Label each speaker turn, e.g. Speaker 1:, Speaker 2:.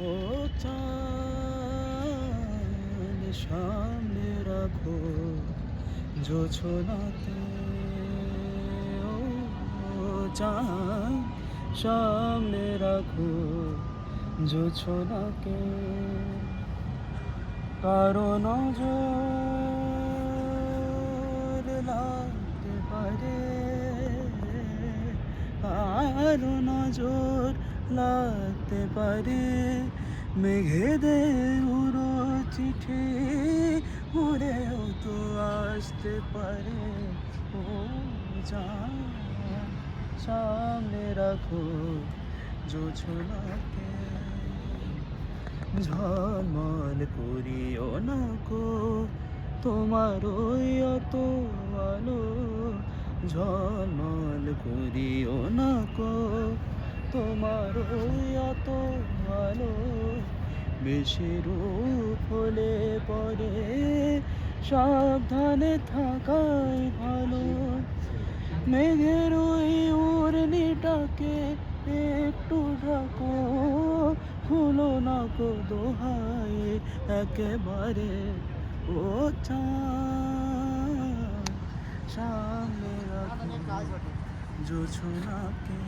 Speaker 1: ও চাঁদ সামনে রাখো জোছনাতে, ও চাঁদ সামনে রাখো জোছনাকে, কারো নজর লাগতে পারে, কারো নজর লাগতে পারে, মেঘেদের উড়ো চিঠি উড়েও তো আসতে পারে। ও চাঁদ সামনে রাখো জোছনাকে, ঝলমল করিও না গো তোমার ওই অত আলো, ঝলমল করিও না গো তোমার ওই অত আলো, বেশি রূপ হলে পরে সাবধানে থাকাই ভালো। মেঘের ওই উড়নিটাকে একটু ঢাকো, খুলো না গো দোহাই একেবারে। ও চাঁদ সামনে রাখো জোছনাকে।